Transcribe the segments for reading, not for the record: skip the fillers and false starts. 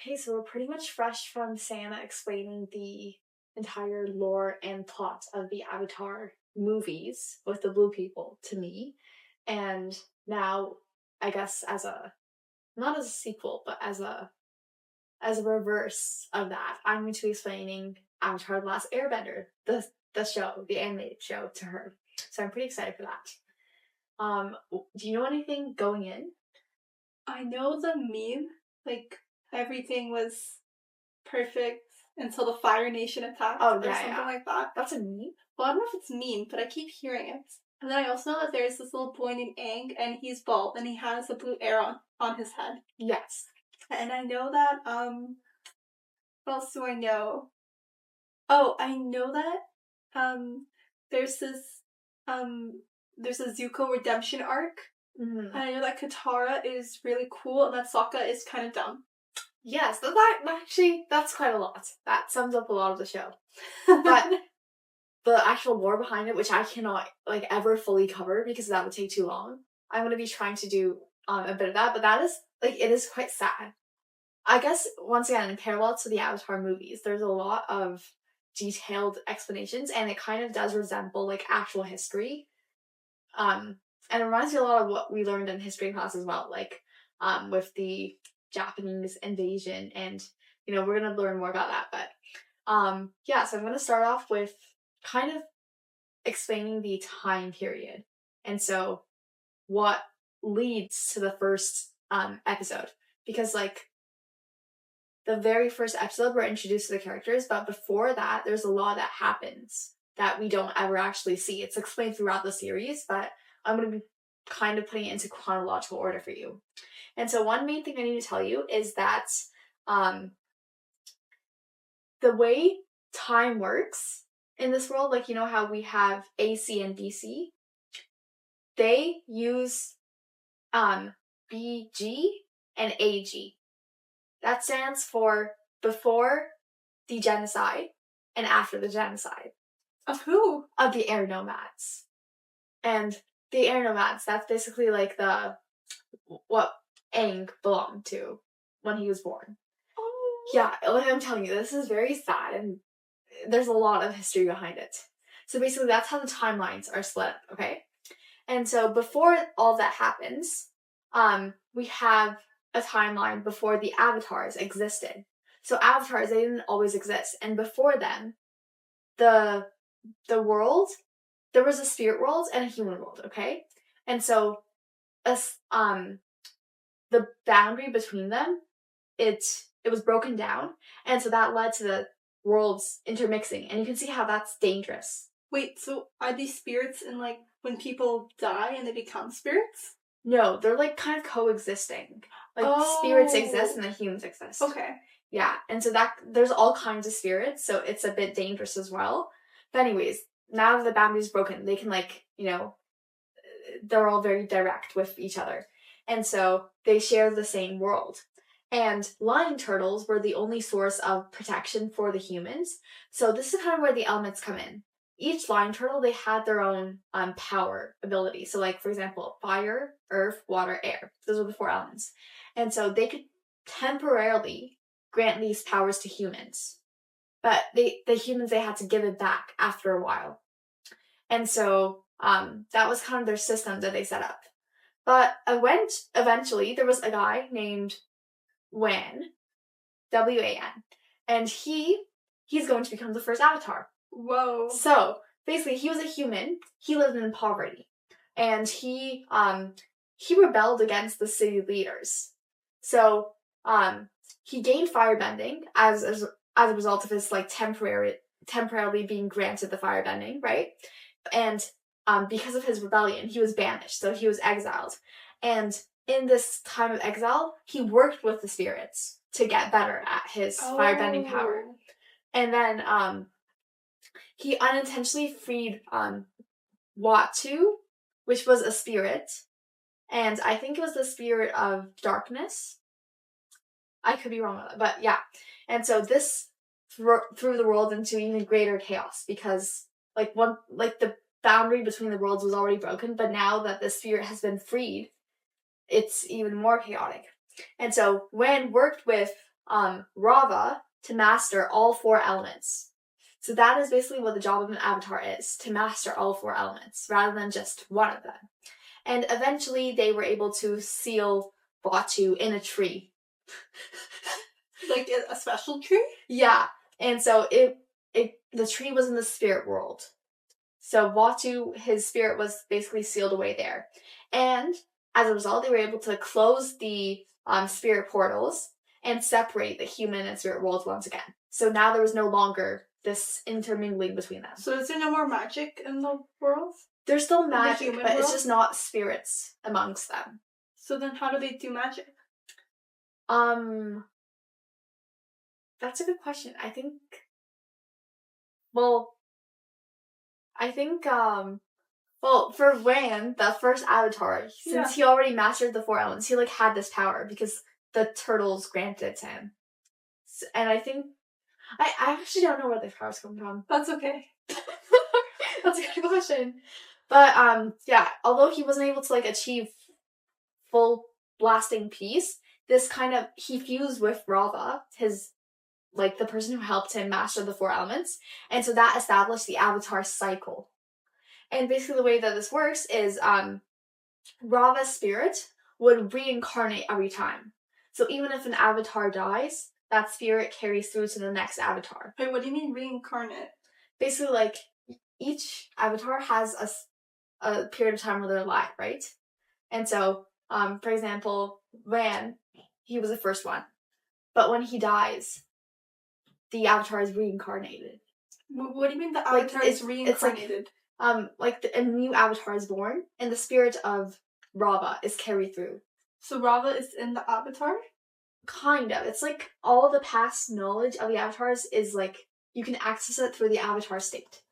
Okay, so we're pretty much fresh from Santa explaining the entire lore and plot of the Avatar movies with the blue people to me. And now, I guess not as a sequel, but as a reverse of that, I'm going to be explaining Avatar: The Last Airbender, the show, the animated show, to her. So I'm pretty excited for that. Do you know anything going in? I know the meme, like everything was perfect until the Fire Nation attacked or something like that. That's a meme? Well, I don't know if it's meme, but I keep hearing it. And then I also know that there's this little boy named Aang, and he's bald, and he has a blue arrow on his head. Yes. And I know that, what else do I know? Oh, I know that, there's a Zuko redemption arc. Mm-hmm. And I know that Katara is really cool, and that Sokka is kind of dumb. Yes, that's quite a lot. That sums up a lot of the show. But the actual lore behind it, which I cannot ever fully cover because that would take too long. I'm going to be trying to do a bit of that, but that is it is quite sad. I guess once again, in parallel to the Avatar movies, there's a lot of detailed explanations, and it kind of does resemble actual history. And it reminds me a lot of what we learned in history class as well, with the Japanese invasion, and we're gonna learn more about that. But so I'm gonna start off with kind of explaining the time period, and so what leads to the first episode, because the very first episode we're introduced to the characters, but before that there's a lot that happens that we don't ever actually see. It's explained throughout the series, but I'm going to be kind of putting it into chronological order for you. And so one main thing I need to tell you is that the way time works in this world, how we have AC and BC, they use BG and AG. That stands for before the genocide and after the genocide. Of who? Of the air nomads. And the air nomads, that's basically what Aang belonged to when he was born. Oh. Yeah, I'm telling you, this is very sad, and there's a lot of history behind it. So basically, that's how the timelines are split up, okay? And so before all that happens, we have a timeline before the avatars existed. So avatars, they didn't always exist. And before them, the world, there was a spirit world and a human world, okay? And so the boundary between them, it was broken down, and so that led to the worlds intermixing, and you can see how that's dangerous. Wait, so are these spirits in when people die and they become spirits? No, they're kind of coexisting. Spirits exist and the humans exist. Okay. Yeah, and so that there's all kinds of spirits, so it's a bit dangerous as well. But anyways, now that the boundary's broken, they can they're all very direct with each other. And so they share the same world. And lion turtles were the only source of protection for the humans. So this is kind of where the elements come in. Each lion turtle, they had their own power ability. So for example, fire, earth, water, air. Those are the 4 elements. And so they could temporarily grant these powers to humans. But the humans, they had to give it back after a while. And so that was kind of their system that they set up. But eventually, there was a guy named Wan, W-A-N, and he's going to become the first avatar. Whoa. So basically, he was a human. He lived in poverty, and he rebelled against the city leaders. So he gained firebending as a result of his temporarily being granted the firebending, right? And because of his rebellion, he was banished, so he was exiled. And in this time of exile, he worked with the spirits to get better at his firebending power. And then he unintentionally freed Watu, which was a spirit, and I think it was the spirit of darkness. I could be wrong with that, but yeah. And so this threw the world into even greater chaos, because the boundary between the worlds was already broken, but now that the spirit has been freed, it's even more chaotic. And so Wen worked with Rava to master all 4 elements. So that is basically what the job of an avatar is, to master all 4 elements, rather than just one of them. And eventually they were able to seal Batu in a tree. Like a special tree? Yeah. And so the tree was in the spirit world. So Batu, his spirit was basically sealed away there. And as a result, they were able to close the spirit portals and separate the human and spirit worlds once again. So now there was no longer this intermingling between them. So is there no more magic in the world? There's still magic, but it's just not spirits amongst them. So then how do they do magic? That's a good question. I think, for Wan, the first avatar, since he already mastered the 4 elements, he, like, had this power because the turtles granted it to him. So, and I think, I actually don't know where the powers come from. That's okay. That's a good question. But, although he wasn't able to, like, achieve full lasting peace, he fused with Rava, his, like, the person who helped him master the 4 elements, and so that established the avatar cycle. And basically the way that this works is, Rava's spirit would reincarnate every time. So even if an avatar dies, that spirit carries through to the next avatar. Wait, what do you mean reincarnate? Basically, like, each avatar has a period of time where they're alive, right? And so, for example, Ran, he was the first one. But when he dies, the avatar is reincarnated. What do you mean the avatar is reincarnated? It's a new avatar is born, and the spirit of Rava is carried through. So Rava is in the avatar? Kind of. It's like all the past knowledge of the avatars is like, you can access it through the avatar state.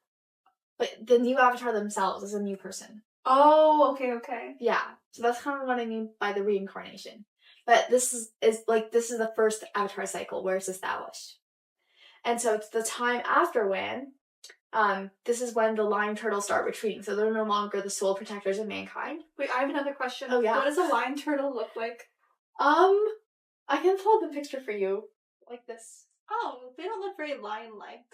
But the new avatar themselves is a new person. Oh, okay. Yeah. So that's kind of what I mean by the reincarnation. But this is the first avatar cycle where it's established. And so it's the time after Wan, this is when the lion turtles start retreating. So they're no longer the sole protectors of mankind. Wait, I have another question. Oh, yeah. What does a lion turtle look like? I can pull up the picture for you. Like this. Oh, they don't look very lion-like.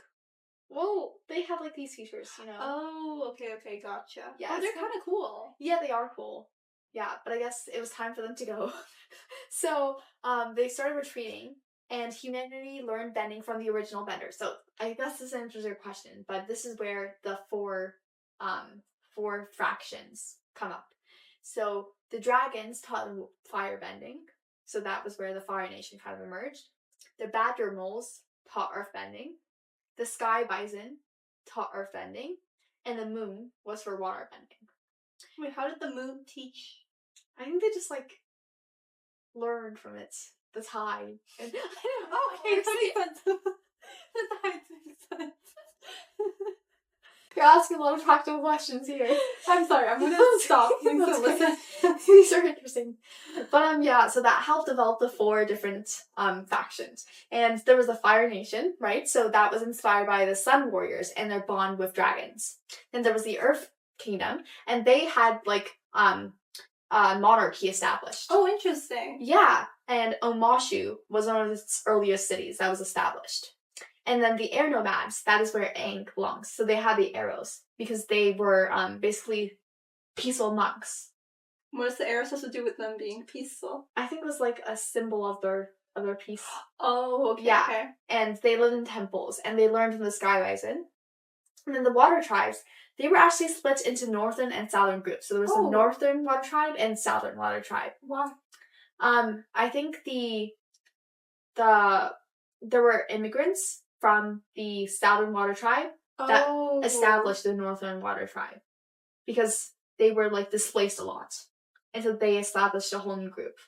Well, they have, like, these features, you know. Oh, okay, gotcha. Yeah, they're kind of cool. Yeah, they are cool. Yeah, but I guess it was time for them to go. So, they started retreating, and humanity learned bending from the original bender. So, I guess this answers your question, but this is where the four fractions come up. So, the dragons taught them fire bending. So that was where the Fire Nation kind of emerged. The badger moles taught earth bending. The sky bison taught earth bending. And the moon was for water bending. Wait, how did the moon teach? I think they just, like, learned from it. The tide. And, okay, that makes sense. The tide makes sense. You're asking a lot of practical questions here. I'm sorry, I'm gonna stop. Listen. These are interesting. But so that helped develop the 4 different factions. And there was the Fire Nation, right? So that was inspired by the Sun Warriors and their bond with dragons. Then there was the Earth Kingdom, and they had, like, monarchy established. Oh, interesting. Yeah. And Omashu was one of its earliest cities that was established. And then the air nomads, that is where Aang belongs. So they had the arrows because they were basically peaceful monks. What does the arrow supposed to do with them being peaceful? I think it was like a symbol of their peace. Oh, okay. Yeah. Okay. And they lived in temples, and they learned from the Sky Bison. And then the water tribes, they were actually split into northern and southern groups. So there was the northern water tribe and southern water tribe. Wow. I think there were immigrants from the southern water tribe that established the northern water tribe because they were, like, displaced a lot, and so they established a whole new group.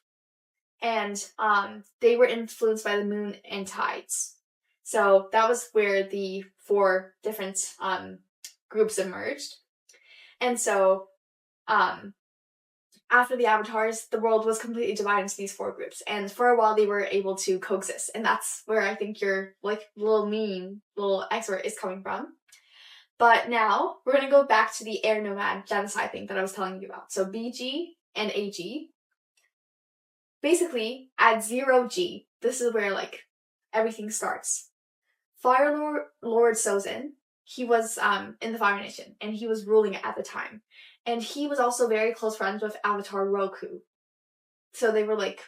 And they were influenced by the moon and tides, so that was where the 4 different groups emerged. And so after the avatars, the world was completely divided into these 4 groups. And for a while, they were able to coexist. And that's where I think your, like, little expert is coming from. But now, we're going to go back to the air nomad genocide thing that I was telling you about. So BG and AG. Basically, at 0G, this is where, like, everything starts. Fire Lord Sozin, he was in the Fire Nation, and he was ruling it at the time. And he was also very close friends with Avatar Roku. So they were like,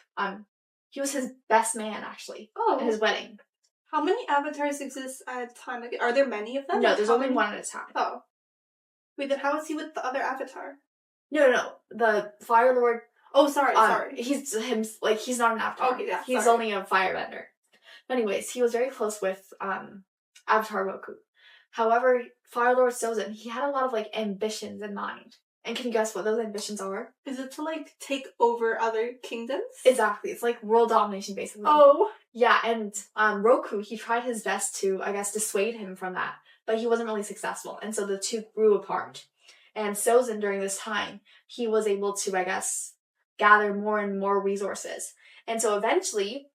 he was his best man, actually, at his wedding. How many avatars exist at a time? Are there many of them? No, there's only one at a time. Oh. Wait, then how is he with the other avatar? No. The Fire Lord... Oh, sorry. He's not an avatar. Okay, yeah, he's only a firebender. Anyways, he was very close with Avatar Roku. However, Fire Lord Sozin, he had a lot of, like, ambitions in mind. And can you guess what those ambitions are? Is it to, like, take over other kingdoms? Exactly. It's like world domination, basically. Oh. Yeah, and Roku, he tried his best to, I guess, dissuade him from that. But he wasn't really successful. And so the two grew apart. And Sozin, during this time, he was able to, I guess, gather more and more resources. And so eventually,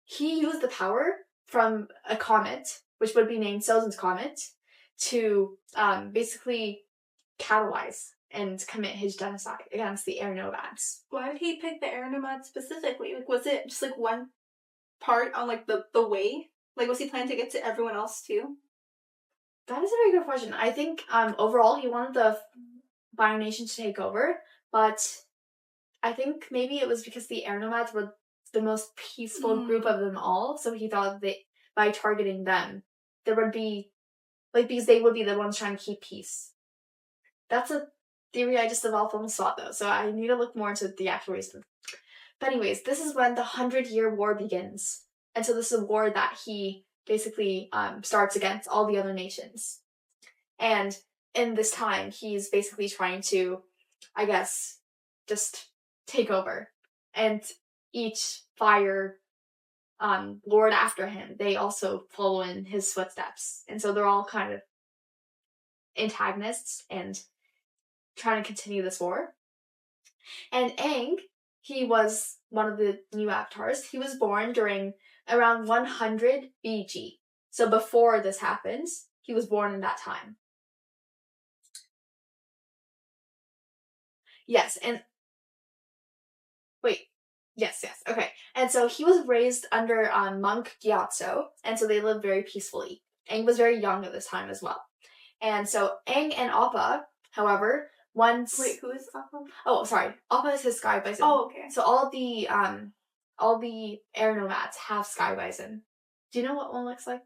he used the power from a comet, which would be named Sozin's Comet, to basically catalyze and commit his genocide against the air nomads. Why did he pick the air nomads specifically? Like, was it just, like, one part on, like, the way? Like, was he planning to get to everyone else, too? That is a very good question. I think, overall, he wanted the Fire Nation to take over, but I think maybe it was because the air nomads were the most peaceful group of them all, so he thought that by targeting them, there would be, like, because they would be the ones trying to keep peace. That's a theory I just developed on the spot, though, so I need to look more into the actual reason. But anyways, this is when the 100-Year War begins. And so this is a war that he basically starts against all the other nations. And in this time, he's basically trying to, I guess, just take over. And each fire lord after him, they also follow in his footsteps. And so they're all kind of antagonists and trying to continue this war. And Aang, he was one of the new avatars. He was born during around 100 BG. So before this happens, he was born in that time. Yes, and... Wait. Yes, okay. And so he was raised under monk Gyatso, and so they lived very peacefully. Aang was very young at this time as well. And so Aang and Appa, however, once... Wait, who is Appa? Oh, sorry. Appa is his sky bison. Oh, okay. So all the air nomads have sky bison. Do you know what one looks like?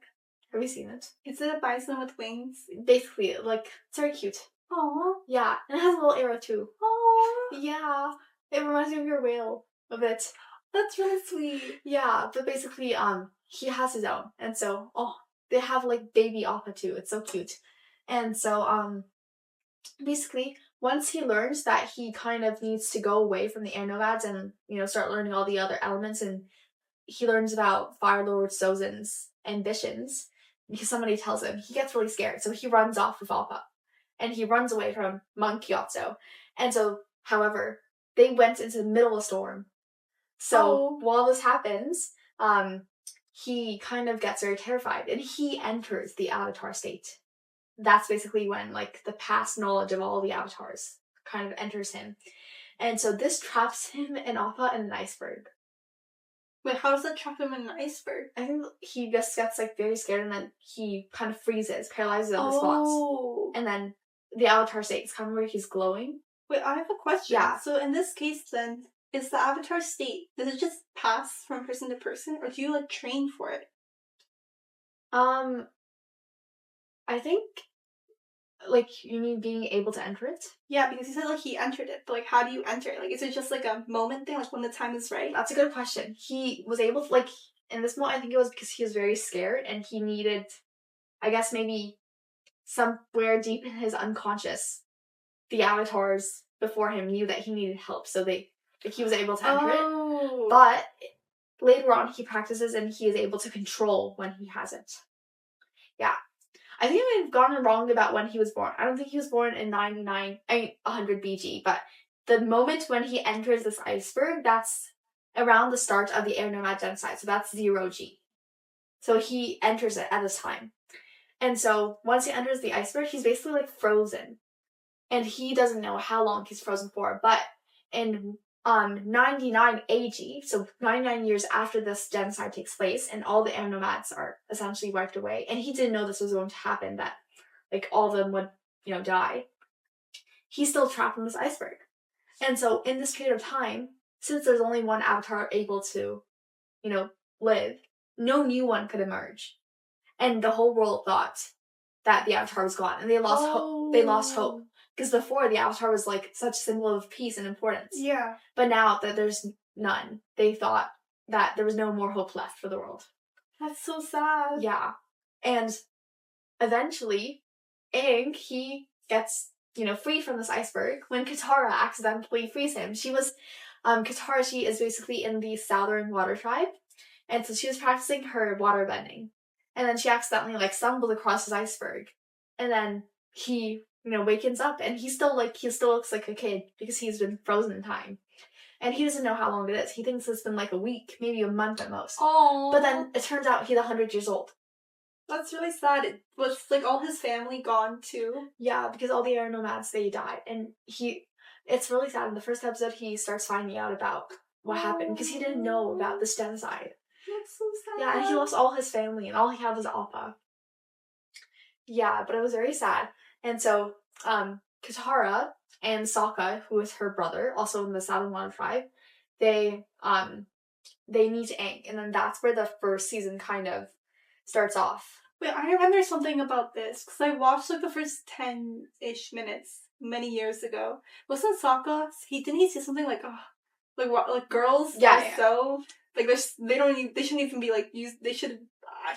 Have you seen it? Is it a bison with wings? Basically, like, it's very cute. Aww. Yeah, and it has a little arrow too. Aww. Yeah, it reminds me of your whale a bit. That's really sweet. Yeah, but basically, he has his own, and so, they have, like, baby Appa too. It's so cute. And so, basically, once he learns that he kind of needs to go away from the air nomads and, start learning all the other elements, and he learns about Fire Lord Sozin's ambitions, because somebody tells him, he gets really scared, so he runs off with Appa. And he runs away from Monk Gyatso. And so, however, they went into the middle of a storm. So, while this happens, he kind of gets very terrified, and he enters the Avatar state. That's basically when, like, the past knowledge of all the avatars kind of enters him. And so this traps him and Appa in an iceberg. Wait, how does that trap him in an iceberg? I think he just gets, like, very scared, and then he kind of freezes, paralyzes on the spots. And then the Avatar state is kind of where he's glowing. Wait, I have a question. Yeah. So in this case, then, is the Avatar state, does it just pass from person to person, or do you, like, train for it? I think, like, you mean being able to enter it? Yeah, because you said, like, he entered it, but, like, how do you enter it? Like, is it just, like, a moment thing, like, when the time is right? That's a good question. He was able to, like, in this moment, I think it was because he was very scared, and he needed, I guess, maybe somewhere deep in his unconscious, the avatars before him knew that he needed help, so he was able to enter it. But later on, he practices, and he is able to control when he hasn't. Yeah. I think I may have gotten wrong about when he was born. I don't think he was born in 100 BG, but the moment when he enters this iceberg, that's around the start of the air nomad genocide, so that's 0G. So he enters it at this time. And so once he enters the iceberg, he's basically, like, frozen. And he doesn't know how long he's frozen for, but in 99 AG, so 99 years after this genocide takes place, and all the air nomads are essentially wiped away, and he didn't know this was going to happen, that, like, all of them would, die. He's still trapped in this iceberg. And so in this period of time, since there's only one avatar able to, live, no new one could emerge. And the whole world thought that the avatar was gone, and they lost hope. They lost hope. Because before, the avatar was, like, such a symbol of peace and importance. Yeah. But now that there's none, they thought that there was no more hope left for the world. That's so sad. Yeah. And eventually, Aang, he gets, free from this iceberg when Katara accidentally frees him. She was, Katara, she is basically in the Southern Water Tribe. And so she was practicing her water bending. And then she accidentally, like, stumbled across his iceberg. And then he, wakens up, and he still looks like a kid because he's been frozen in time. And he doesn't know how long it is. He thinks it's been like a week, maybe a month at most. Oh. But then it turns out he's 100 years old. That's really sad. It was, like, all his family gone too. Yeah, because all the air nomads, they died. And it's really sad. In the first episode, he starts finding out about what happened because he didn't know about this genocide. That's so sad. Yeah, and he lost all his family, and all he had was Appa. Yeah, but it was very sad. And so, Katara and Sokka, who is her brother, also in the Southern Water Tribe, they meet Aang, and then that's where the first season kind of starts off. Wait, I remember something about this, because I watched, like, the first 10-ish minutes many years ago. Wasn't Sokka, didn't he say something like, girls are so, like, they shouldn't even be, like, used, they should,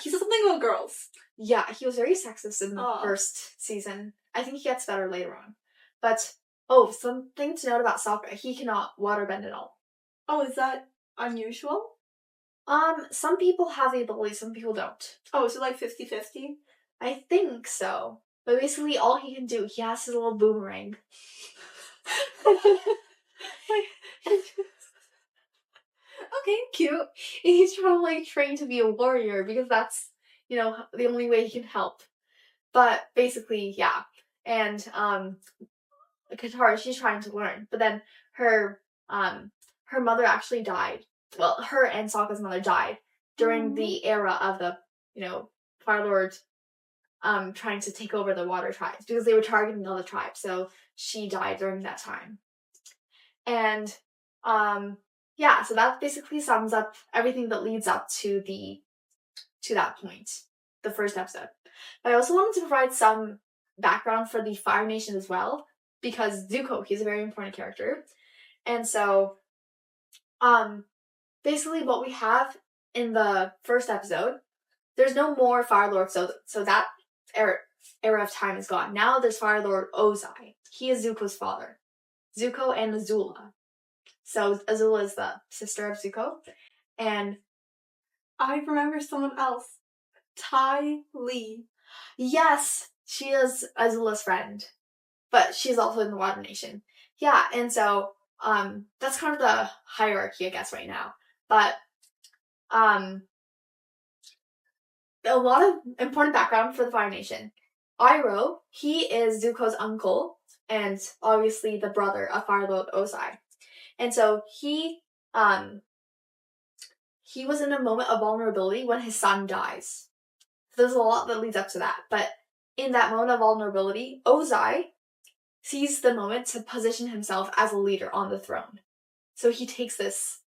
he said something about girls. Yeah, he was very sexist in the first season. I think he gets better later on. But, something to note about Sokka, he cannot waterbend at all. Oh, is that unusual? Some people have the ability, some people don't. Oh, is it like 50-50? I think so. But basically, all he can do, he has his little boomerang. Okay, cute. And he's trying to, like, train to be a warrior because that's, the only way he can help. But basically, yeah. And, Katara, she's trying to learn. But then her mother actually died. Well, her and Sokka's mother died during the era of the, Fire Lord, trying to take over the water tribes because they were targeting all the tribes. So she died during that time. And, yeah, so that basically sums up everything that leads up to that point, the first episode. But I also wanted to provide some background for the Fire Nation as well, because Zuko, he's a very important character. And so, basically what we have in the first episode, there's no more Fire Lord, so that era of time is gone. Now there's Fire Lord Ozai. He is Zuko's father. Zuko and Azula. So Azula is the sister of Zuko. And I remember someone else. Ty Lee. Yes, she is Azula's friend. But she's also in the Water Nation. Yeah, and so that's kind of the hierarchy, I guess, right now. But a lot of important background for the Fire Nation. Iroh, he is Zuko's uncle, and obviously the brother of Fire Lord Ozai. And so he was in a moment of vulnerability when his son dies. So there's a lot that leads up to that. But in that moment of vulnerability, Ozai sees the moment to position himself as a leader on the throne. So he takes this,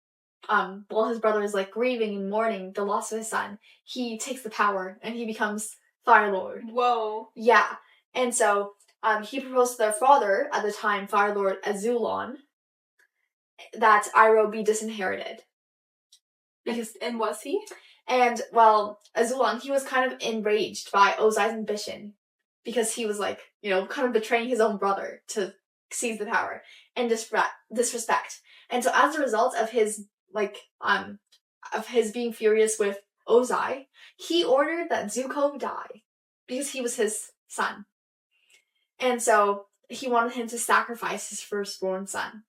while his brother is, like, grieving and mourning the loss of his son, he takes the power and he becomes Fire Lord. Whoa. Yeah. And so he proposed to their father, at the time Fire Lord Azulon, that Iroh be disinherited. And was he? And, well, Azulon, he was kind of enraged by Ozai's ambition because he was, like, kind of betraying his own brother to seize the power and disrespect. And so as a result of his, being furious with Ozai, he ordered that Zuko die because he was his son. And so he wanted him to sacrifice his firstborn son.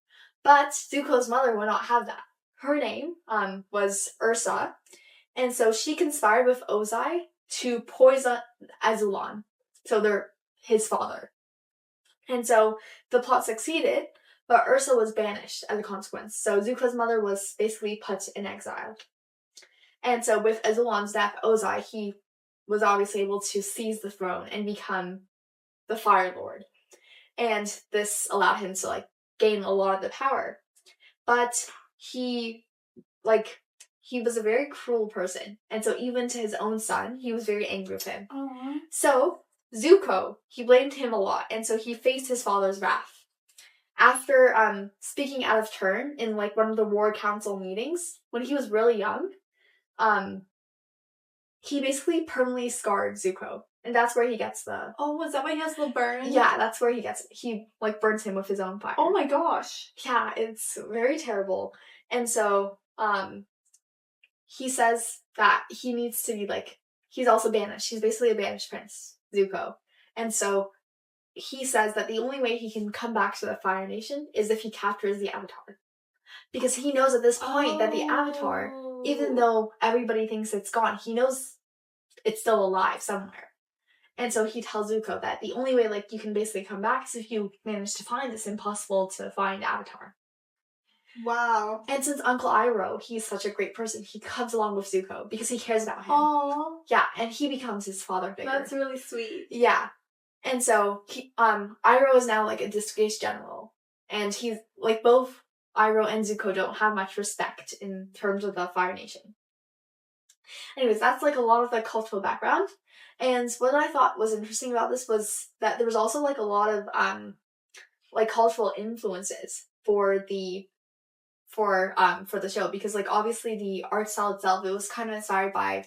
But Zuko's mother would not have that. Her name was Ursa, and so she conspired with Ozai to poison Azulon. So they're his father. And so the plot succeeded, But Ursa was banished as a consequence. So Zuko's mother was basically put in exile. And so with Ozolon's death, Ozai, he was obviously able to seize the throne and become the Fire Lord. And this allowed him to, like, gain a lot of the power. But he was a very cruel person. And so even to his own son, he was very angry with him. Aww. So Zuko, he blamed him a lot. And so he faced his father's wrath. After speaking out of turn in, like, one of the War Council meetings, when he was really young, he basically permanently scarred Zuko. And that's where he gets the... Oh, is that why he has the burn? Yeah, that's where he gets... He, like, burns him with his own fire. Oh my gosh. Yeah, it's very terrible. And so, he says that he needs to be, like... He's also banished. He's basically a banished prince, Zuko. And so, he says that the only way he can come back to the Fire Nation is if he captures the Avatar. Because he knows at this point that the Avatar, even though everybody thinks it's gone, he knows it's still alive somewhere. And so he tells Zuko that the only way, like, you can basically come back is if you manage to find this impossible to find Avatar. Wow. And since Uncle Iroh, he's such a great person, he comes along with Zuko because he cares about him. Aww. Yeah, and he becomes his father figure. That's really sweet. Yeah. And so, Iroh is now, like, a disgraced general. And he's, like, both Iroh and Zuko don't have much respect in terms of the Fire Nation. Anyways, that's, like, a lot of the cultural background. And what I thought was interesting about this was that there was also, like, a lot of, like, cultural influences for the show. Because, like, obviously the art style itself, it was kind of inspired by,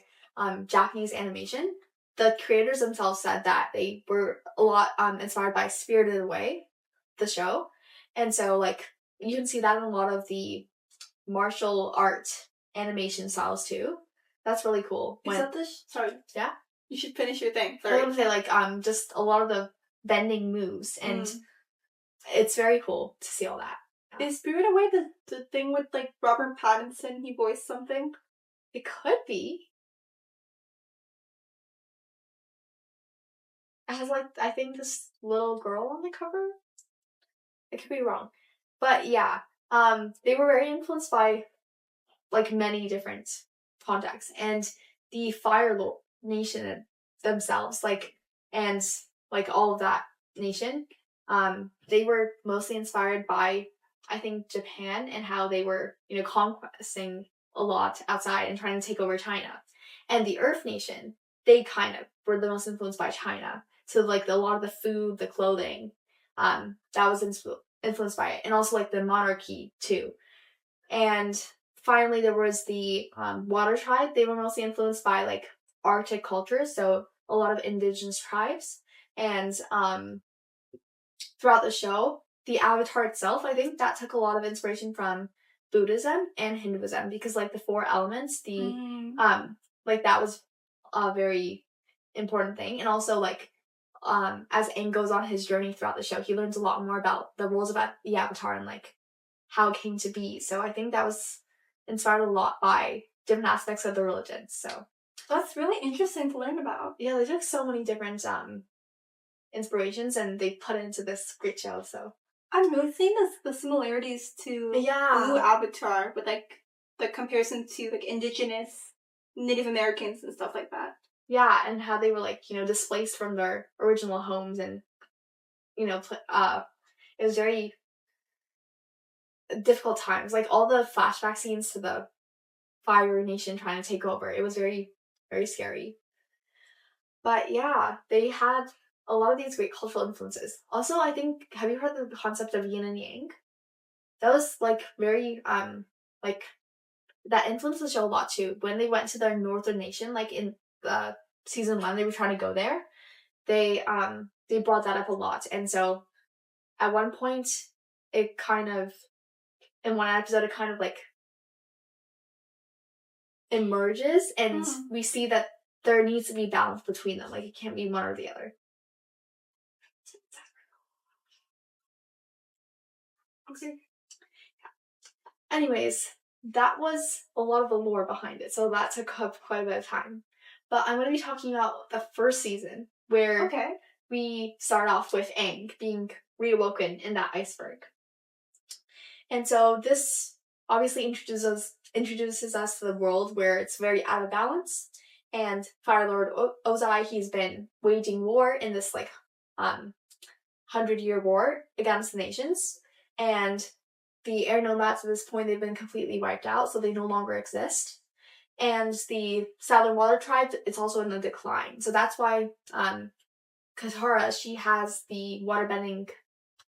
Japanese animation. The creators themselves said that they were a lot, inspired by Spirited Away, the show. And so, like, you can see that in a lot of the martial art animation styles, too. That's really cool. Is that sorry. Yeah? You should finish your thing. Sorry. I was going to say, like, just a lot of the bending moves, and it's very cool to see all that. Yeah. Is Spirited Away the thing with, like, Robert Pattinson? He voiced something? It could be. It has, like, I think this little girl on the cover. I could be wrong. But, yeah. They were very influenced by, like, many different contexts. And the Fire Nation themselves, like, and, like, all of that nation, they were mostly inspired by, I think, Japan and how they were, you know, conquesting a lot outside and trying to take over China. And the Earth Nation, they kind of were the most influenced by China. So, like, a lot of the food, the clothing, that was influenced by it. And also, like, the monarchy, too. And finally, there was the Water Tribe. They were mostly influenced by, like, Arctic cultures, so a lot of indigenous tribes. And throughout the show, the Avatar itself, I think that took a lot of inspiration from Buddhism and Hinduism, because, like, the 4 elements, like, that was a very important thing. And also, like, as Aang goes on his journey throughout the show, he learns a lot more about the rules about the Avatar and, like, how it came to be. So I think that was inspired a lot by different aspects of the religion. So that's really interesting to learn about. Yeah, they took so many different inspirations and they put it into this great show. So I'm really seeing the similarities to Blue Avatar with, like, the comparison to, like, indigenous Native Americans and stuff like that. Yeah, and how they were, like, you know, displaced from their original homes, and, you know, it was very difficult times. Like, all the flashback scenes to the Fire Nation trying to take over, it was very, very scary. But yeah, they had a lot of these great cultural influences. Also, I think, have you heard the concept of yin and yang? That was, like, very, like, that influenced the show a lot too. When they went to their northern nation, like, in the season 1, they were trying to go there. They brought that up a lot. And so, at one point, it kind of, in one episode, it kind of, like, emerges, and we see that there needs to be balance between them. Like, it can't be one or the other. Okay. Anyways, that was a lot of the lore behind it, so that took up quite a bit of time. But I'm going to be talking about the first season, where we start off with Aang being reawoken in that iceberg. And so this obviously introduces us to the world where it's very out of balance. And Fire Lord Ozai, he's been waging war in this 100-year war against the nations. And the air nomads at this point, they've been completely wiped out, so they no longer exist. And the Southern Water Tribe, it's also in a decline. So that's why Katara, she has the waterbending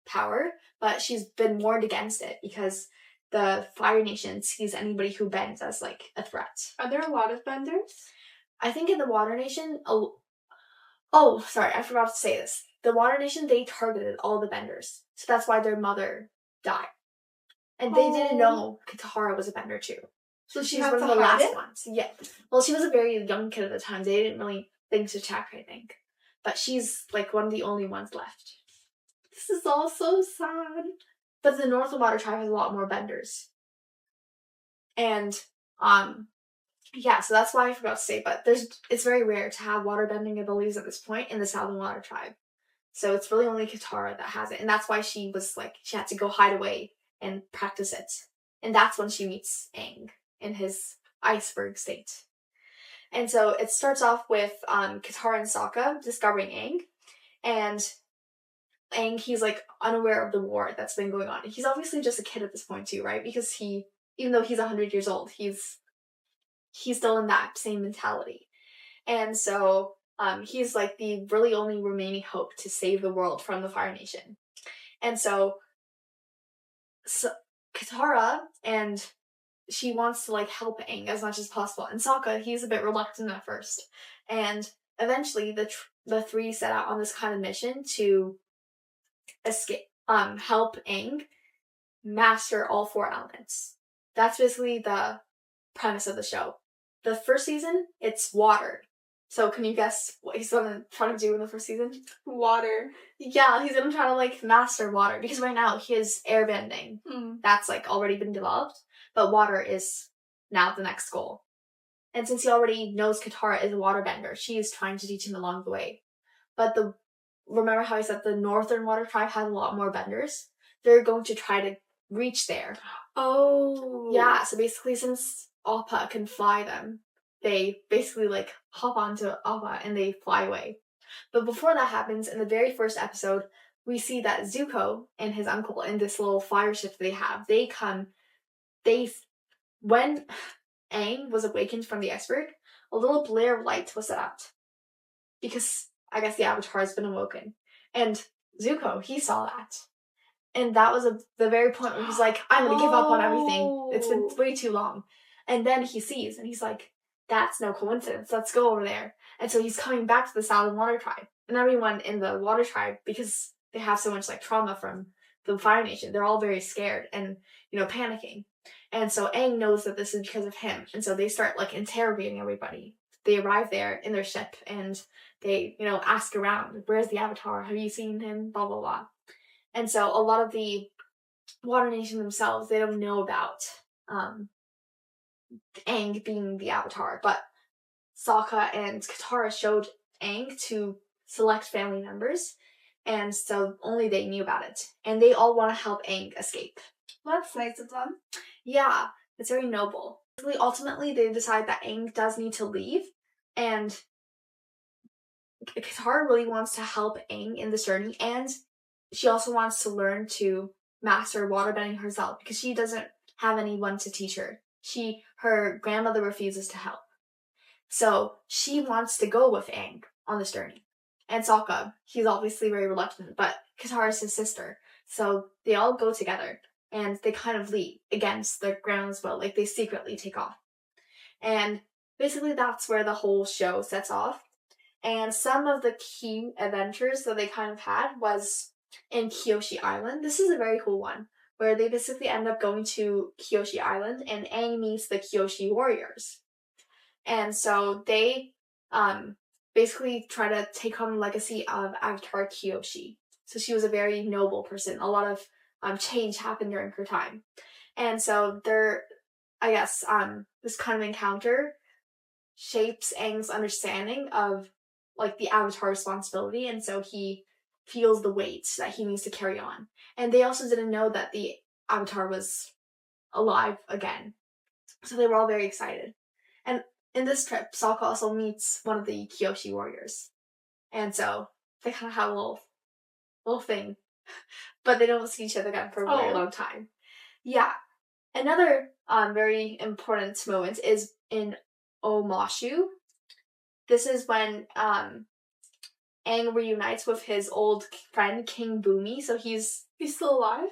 power, but she's been warned against it because the Fire Nation sees anybody who bends as a threat. Are there a lot of benders? I think in the Water Nation, oh, sorry, I forgot to say this. The Water Nation, they targeted all the benders, so that's why their mother died. And they didn't know Katara was a bender too. So she's one of the last ones. Yeah. Well, she was a very young kid at the time. They didn't really think to check, I think. But she's one of the only ones left. This is all so sad. But the Northern Water Tribe has a lot more benders. And, yeah, so that's why I forgot to say, but it's very rare to have waterbending abilities at this point in the Southern Water Tribe. So it's really only Katara that has it. And that's why she was she had to go hide away and practice it. And that's when she meets Aang in his iceberg state. And so it starts off with Katara and Sokka discovering Aang. And Aang, he's unaware of the war that's been going on. He's obviously just a kid at this point too, right? Because even though he's 100 years old, he's still in that same mentality. And so he's the really only remaining hope to save the world from the Fire Nation. And so Katara, and she wants to help Aang as much as possible. And Sokka, he's a bit reluctant at first. And eventually the three set out on this kind of mission to help Aang master all 4 elements. That's basically the premise of the show. The first season, it's water. So can you guess what he's gonna try to do in the first season? Water. Yeah, he's gonna try to master water, because right now his airbending, that's already been developed, but water is now the next goal. And since he already knows Katara is a waterbender, she's trying to teach him along the way. But remember how I said the Northern Water Tribe has a lot more benders? They're going to try to reach there. Oh. Yeah, so basically since Appa can fly them, they basically hop onto Appa and they fly away. But before that happens, in the very first episode, we see that Zuko and his uncle in this little fire ship they have, when Aang was awakened from the iceberg, a little blare of light was set out. Because I guess the Avatar has been awoken. And Zuko, he saw that. And that was the very point where he's I'm going to give up on everything. It's been way too long. And then he sees, and he's that's no coincidence. Let's go over there. And so he's coming back to the Southern Water Tribe. And everyone in the Water Tribe, because they have so much trauma from the Fire Nation, they're all very scared and, panicking. And so Aang knows that this is because of him. And so they start interrogating everybody. They arrive there in their ship and they, ask around, where's the Avatar? Have you seen him? Blah, blah, blah. And so a lot of the Water Nation themselves, they don't know about Aang being the Avatar, but Sokka and Katara showed Aang to select family members, and so only they knew about it. And they all want to help Aang escape. Well, that's nice of them. Yeah, it's very noble. Ultimately, they decide that Aang does need to leave, and Katara really wants to help Aang in this journey, and she also wants to learn to master waterbending herself, because she doesn't have anyone to teach her. Her grandmother refuses to help. So she wants to go with Aang on this journey. And Sokka, he's obviously very reluctant, but Katara's his sister. So they all go together, and they kind of leave against their grandma's will. They secretly take off. And basically that's where the whole show sets off. And some of the key adventures that they kind of had was in Kyoshi Island. This is a very cool one, where they basically end up going to Kyoshi Island, and Aang meets the Kyoshi warriors. And so they basically try to take on the legacy of Avatar Kyoshi. So she was a very noble person. A lot of change happened during her time. And so this kind of encounter shapes Aang's understanding of the Avatar responsibility, and so he feels the weight that he needs to carry on. And they also didn't know that the Avatar was alive again. So they were all very excited. And in this trip, Sokka also meets one of the Kyoshi warriors. And so they kind of have a little thing. But they don't see each other again for a very long time. Yeah. Another very important moment is in Omashu. This is when Aang reunites with his old friend King Bumi. So he's still alive?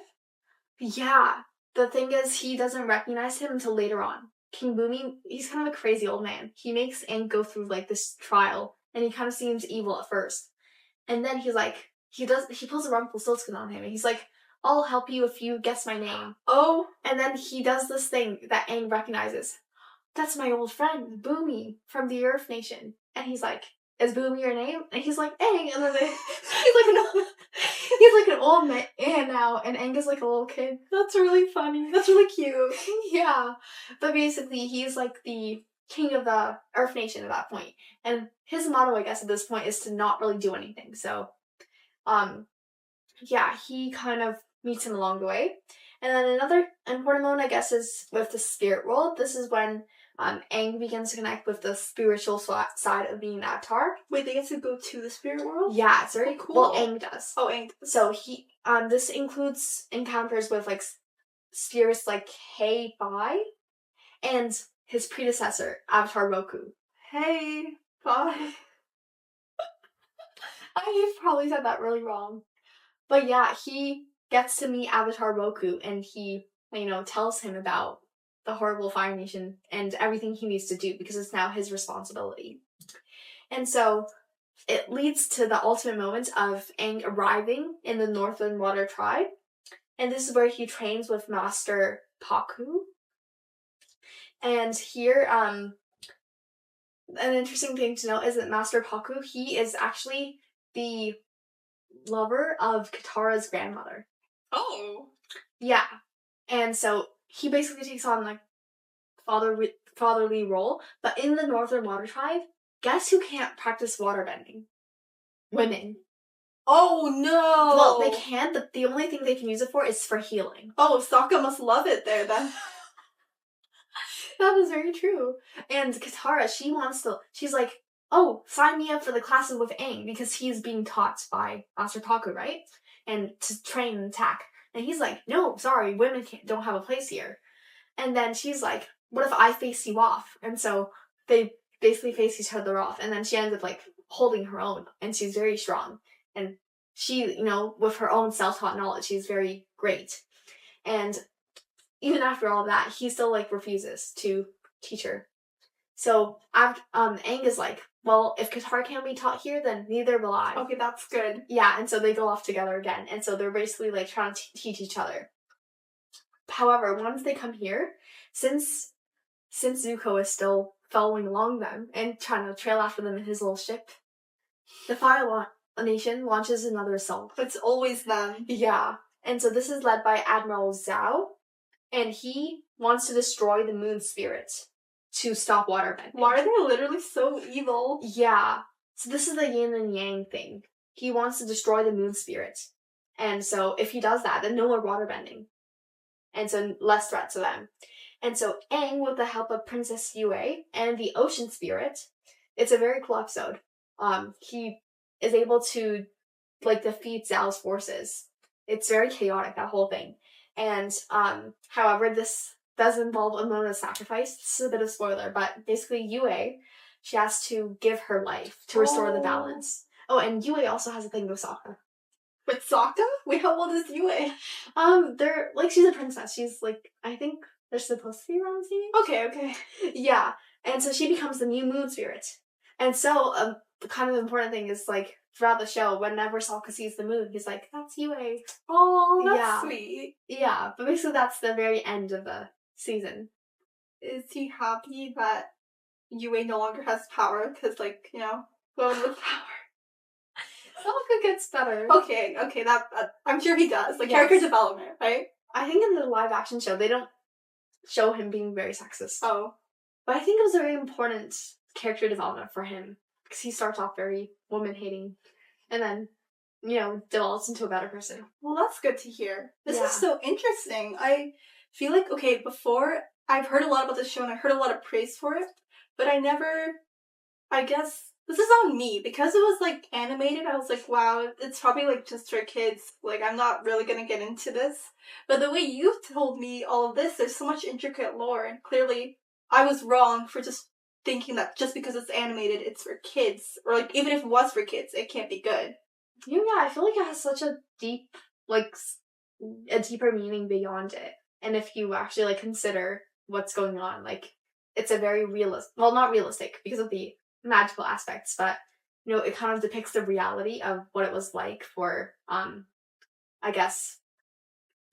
Yeah. The thing is, he doesn't recognize him until later on. King Bumi, he's kind of a crazy old man. He makes Aang go through like this trial, and he kind of seems evil at first. And then he's like, he pulls a Rumpelstiltskin on him, and he's like, I'll help you if you guess my name. Oh. And then he does this thing that Aang recognizes. That's my old friend, Bumi, from the Earth Nation. And he's like, is Bumi your name? And he's like, Aang. And then he's like an old man now, and Aang is like a little kid. That's really funny. That's really cute. Yeah. But basically, he's like the king of the Earth Nation at that point. And his motto, I guess, at this point is to not really do anything. So, yeah, he kind of meets him along the way. And then another important moment, I guess, is with the spirit world. This is when Aang begins to connect with the spiritual side of being an avatar. Wait, they get to go to the spirit world? Yeah, it's very cool. Well, Aang does. Oh, Aang does. So he, this includes encounters with like spirits like Hei Bai and his predecessor, Avatar Roku. Hey, Bai. I probably said that really wrong. But yeah, he gets to meet Avatar Roku, and he, tells him about the horrible Fire Nation and everything he needs to do because it's now his responsibility. And so it leads to the ultimate moment of Aang arriving in the Northern Water Tribe. And this is where he trains with Master Pakku. And here, an interesting thing to note is that Master Pakku, he is actually the lover of Katara's grandmother. Oh. Yeah. And so he basically takes on like fatherly role, but in the Northern Water Tribe, guess who can't practice waterbending? Women. Oh no! Well, they can, but the only thing they can use it for is for healing. Oh, Sokka must love it there then. That is very true. And Katara, she's like, oh, sign me up for the classes with Aang because he's being taught by Master Pakku, right? And to train and attack. And he's like, no, sorry, women don't have a place here. And then she's like, what if I face you off? And so they basically face each other off. And then she ends up like holding her own, and she's very strong. And she, with her own self-taught knowledge, she's very great. And even after all that, he still like refuses to teach her. So Aang is like, well, if Katara can't be taught here, then neither will I. Okay, that's good. Yeah, and so they go off together again. And so they're basically like trying to teach each other. However, once they come here, since Zuko is still following along them and trying to trail after them in his little ship, the Fire Nation launches another assault. It's always them. Yeah. And so this is led by Admiral Zhao, and he wants to destroy the moon spirit to stop waterbending. Why are they literally so evil? Yeah. So this is the yin and yang thing. He wants to destroy the moon spirit. And so if he does that, then no more waterbending. And so less threat to them. And so Aang, with the help of Princess Yue and the ocean spirit, it's a very cool episode. He is able to defeat Zhao's forces. It's very chaotic, that whole thing. And however, this does involve a moment of sacrifice. This is a bit of spoiler, but basically Yue, she has to give her life to restore the balance. Oh, and Yue also has a thing with Sokka. With Sokka? Wait, how old is Yue? They're she's a princess. She's I think they're supposed to be around the same age. Okay. Yeah. And so she becomes the new moon spirit. And so the kind of important thing is throughout the show, whenever Sokka sees the moon, he's like, that's Yue. Oh, that's sweet. Yeah, but basically that's the very end of the season. Is he happy that Yue no longer has power? Because, going with power. Sokka gets better. Okay, that I'm sure he does. Character development, right? I think in the live action show, they don't show him being very sexist. Oh. But I think it was a very important character development for him. Because he starts off very woman-hating. And then develops into a better person. Well, that's good to hear. This is so interesting. I feel like, okay, before, I've heard a lot about the show and I heard a lot of praise for it, but I guess, this is on me. Because it was, like, animated, I was like, wow, it's probably, like, just for kids. Like, I'm not really gonna get into this. But the way you've told me all of this, there's so much intricate lore, and clearly I was wrong for just thinking that just because it's animated, it's for kids. Or, like, even if it was for kids, it can't be good. Yeah, I feel like it has such a deep, like, a deeper meaning beyond it. And if you actually, like, consider what's going on, like, it's a very not realistic because of the magical aspects, but, it kind of depicts the reality of what it was like for, I guess,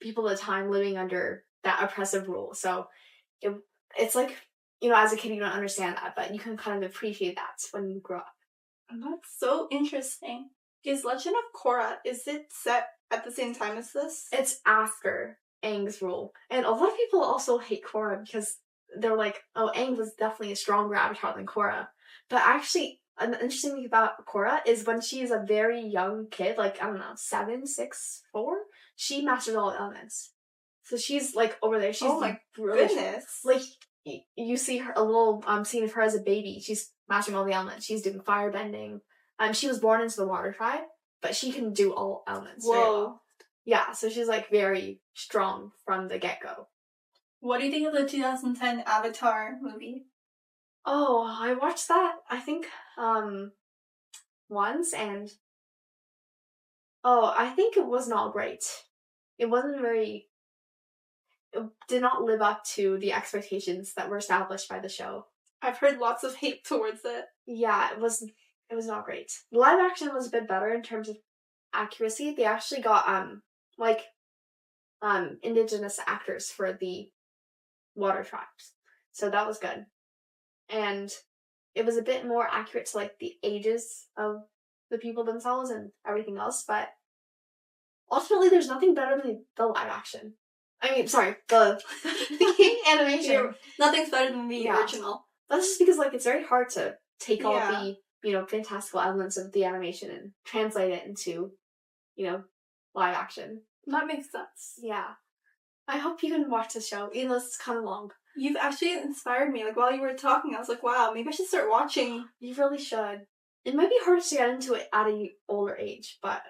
people at the time living under that oppressive rule. So it's like, as a kid, you don't understand that, but you can kind of appreciate that when you grow up. And that's so interesting. Is Legend of Korra, is it set at the same time as this? It's after Aang's rule. And a lot of people also hate Korra because they're like, oh, Aang was definitely a stronger avatar than Korra. But actually, an interesting thing about Korra is when she is a very young kid, like, I don't know, 7, 6, 4, she masters all the elements. So she's, like, over there. She's, oh my goodness. Like, you see her, a little scene of her as a baby. She's mastering all the elements. She's doing fire bending. She was born into the water tribe, but she can do all elements. Whoa. Very well. Yeah, so she's, like, very strong from the get-go. What do you think of the 2010 Avatar movie? Oh, I watched that, I think, once, and I think it was not great. It did not live up to the expectations that were established by the show. I've heard lots of hate towards it. Yeah, it was not great. The live action was a bit better in terms of accuracy. They actually got, indigenous actors for the water tribes. So that was good. And it was a bit more accurate to, like, the ages of the people themselves and everything else, but ultimately there's nothing better than the live action. I mean, sorry, the animation. Nothing's better than the original. That's just because, like, it's very hard to take all the, fantastical elements of the animation and translate it into, live action. That makes sense. Yeah. I hope you can watch the show, even though it's kind of long. You've actually inspired me. Like, while you were talking, I was like, wow, maybe I should start watching. You really should. It might be hard to get into it at an older age, but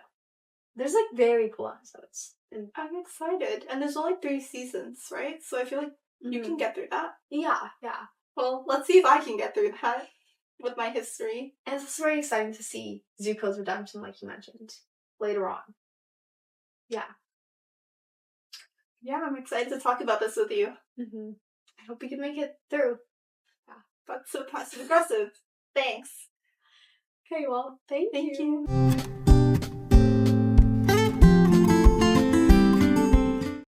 there's, like, very cool episodes. And I'm excited. And there's only 3 seasons, right? So I feel like you can get through that. Yeah. Well, let's see if I can get through that with my history. And it's very exciting to see Zuko's redemption, like you mentioned, later on. Yeah. Yeah, I'm excited to talk about this with you. Mm-hmm. I hope we can make it through. Yeah, that's so passive-aggressive. Thanks. Okay, well, thank you. You.